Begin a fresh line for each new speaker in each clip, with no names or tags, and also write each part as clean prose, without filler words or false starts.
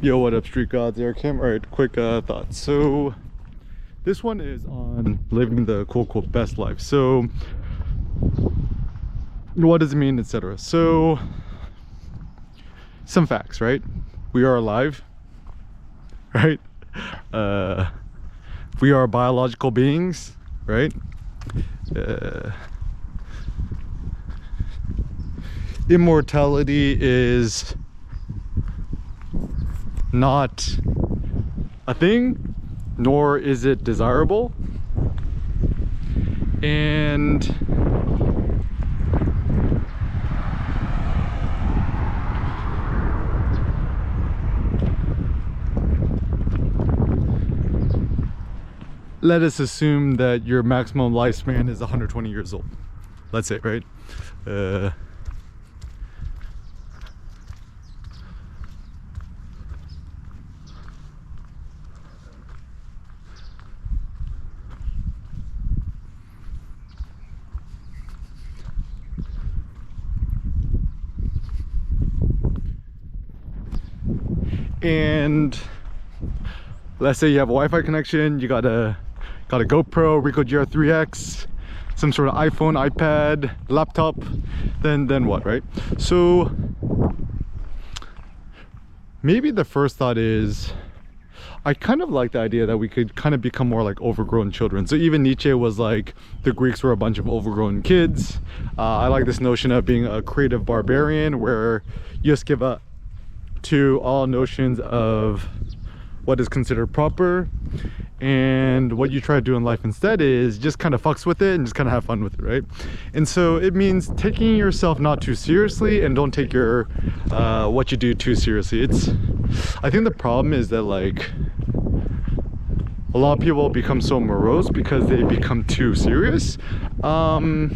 Yo, what up, street gods? Eric Kim. All right, quick thoughts. So this one is on living the quote unquote best life. So what does it mean, etc. So some facts, right? We are alive, right? We are biological beings, right? Immortality is not a thing, nor is it desirable. And let us assume that your maximum lifespan is 120 years old. Let's say, right? And let's say you have a Wi-Fi connection, you got a GoPro, Ricoh GR3X, some sort of iPhone, iPad, laptop, then what, right? So maybe the first thought is, I kind of like the idea that we could kind of become more like overgrown children. So even Nietzsche was like, the Greeks were a bunch of overgrown kids. I like this notion of being a creative barbarian, where you just give up to all notions of what is considered proper, and what you try to do in life instead is just kind of fucks with it and just kind of have fun with it, right? And so it means taking yourself not too seriously, and don't take your what you do too seriously. I think the problem is that like a lot of people become so morose because they become too serious. And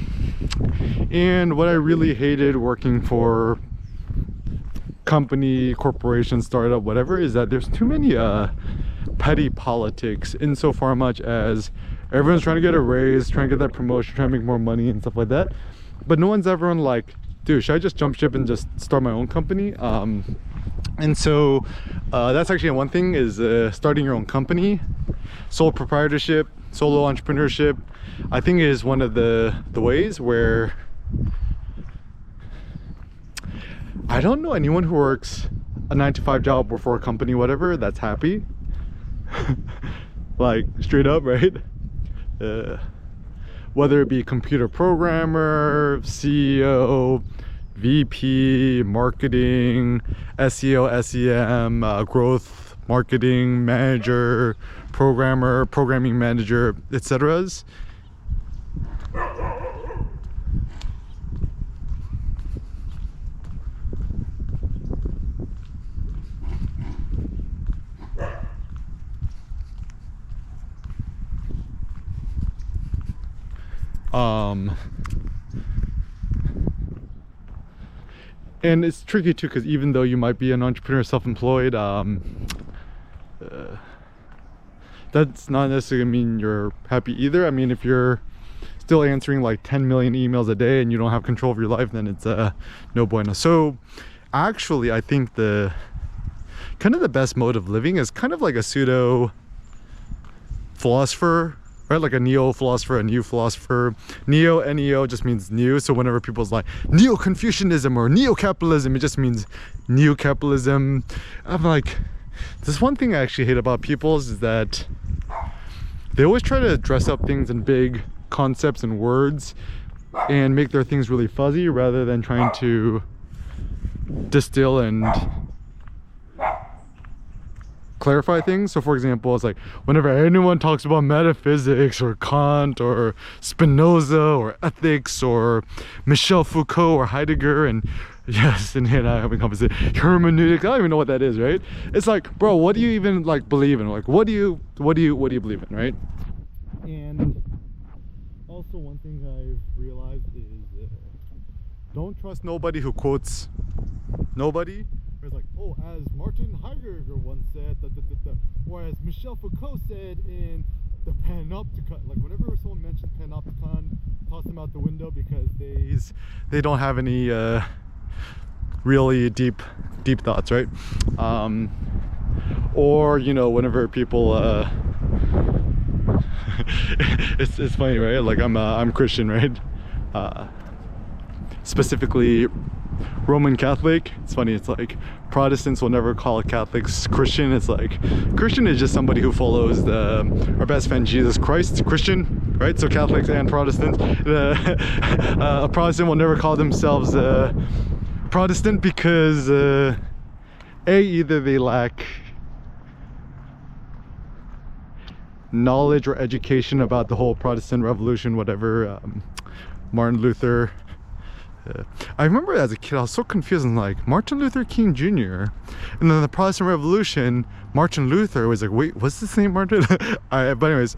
what I really hated working for company, corporation, startup, whatever, is that there's too many petty politics, insofar much as everyone's trying to get a raise, trying to get that promotion, trying to make more money and stuff like that, but no one's ever like, dude, should I just jump ship and just start my own company? And so that's actually one thing, is starting your own company. Sole proprietorship, solo entrepreneurship, I think is one of the ways where I don't know anyone who works a 9-to-5 job or for a company, whatever, that's happy. Like straight up, right? Whether it be computer programmer, CEO, VP, marketing, SEO, SEM, growth marketing manager, programmer, programming manager, etc. And it's tricky too, because even though you might be an entrepreneur, self-employed, that's not necessarily mean you're happy either. I mean, if you're still answering like 10 million emails a day and you don't have control of your life, then it's no bueno. So actually, I think the kind of the best mode of living is kind of like a pseudo philosopher, right? Like a neo-philosopher, a new philosopher. Neo, N-E-O, just means new. So whenever people's like neo-Confucianism or neo-capitalism, it just means new capitalism. I'm like, this one thing I actually hate about people is that they always try to dress up things in big concepts and words and make their things really fuzzy, rather than trying to distill and clarify things. So for example, it's like whenever anyone talks about metaphysics or Kant or Spinoza or ethics or Michel Foucault or Heidegger, and yes, and here I having conversation, hermeneutics, I don't even know what that is, right? It's like, bro, what do you even like believe in? Like, what do you believe in, right? And also one thing I've realized is don't trust nobody who quotes nobody. It's like, oh, as Martin Heidegger once said, or as Michel Foucault said in the Panopticon. Like whenever someone mentions Panopticon, toss them out the window, because they don't have any really deep thoughts, right? Or, you know, whenever people it's funny, right? Like I'm Christian, right? Specifically Roman Catholic. It's funny, it's like Protestants will never call Catholics Christian. It's like Christian is just somebody who follows our best friend Jesus Christ. Christian, right? So Catholics and Protestants. A Protestant will never call themselves Protestant because either they lack knowledge or education about the whole Protestant revolution, whatever, Martin Luther. I remember as a kid I was so confused, and like Martin Luther King Jr. and then the Protestant Revolution, Martin Luther was like, wait, what's his name, Martin? But anyways,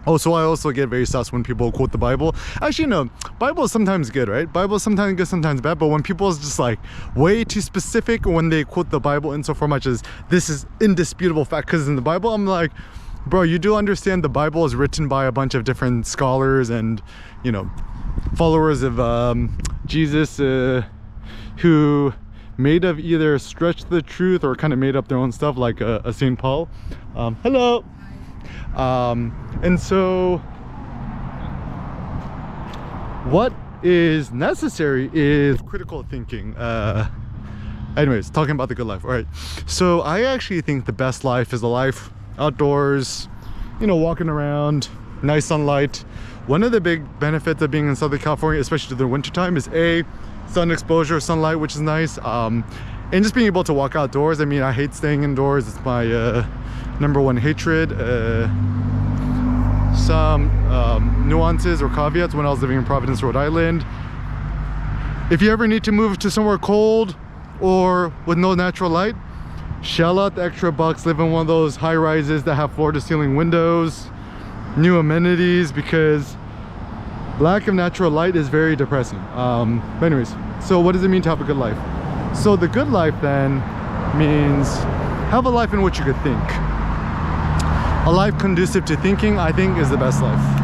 also I also get very sus when people quote the Bible. Actually, no, Bible is sometimes good, right? Bible is sometimes good, sometimes bad. But when people is just like way too specific when they quote the Bible insofar much as this is indisputable fact, because in the Bible I'm like, bro, you do understand the Bible is written by a bunch of different scholars and, you know, followers of Jesus who made of either stretch the truth or kind of made up their own stuff, like a St. Paul. Hello. And so what is necessary is critical thinking. Anyways, talking about the good life. All right, so I actually think the best life is a life outdoors, you know, walking around, nice sunlight. One of the big benefits of being in Southern California, especially during the winter time, is sun exposure, sunlight, which is nice, and just being able to walk outdoors. I mean, I hate staying indoors. It's my number one hatred. Some nuances or caveats: when I was living in Providence, Rhode Island, if you ever need to move to somewhere cold or with no natural light, shell out the extra bucks, live in one of those high rises that have floor to ceiling windows, new amenities, because lack of natural light is very depressing. But anyways, so what does it mean to have a good life? So the good life then means have a life in which you could think. A life conducive to thinking, I think, is the best life.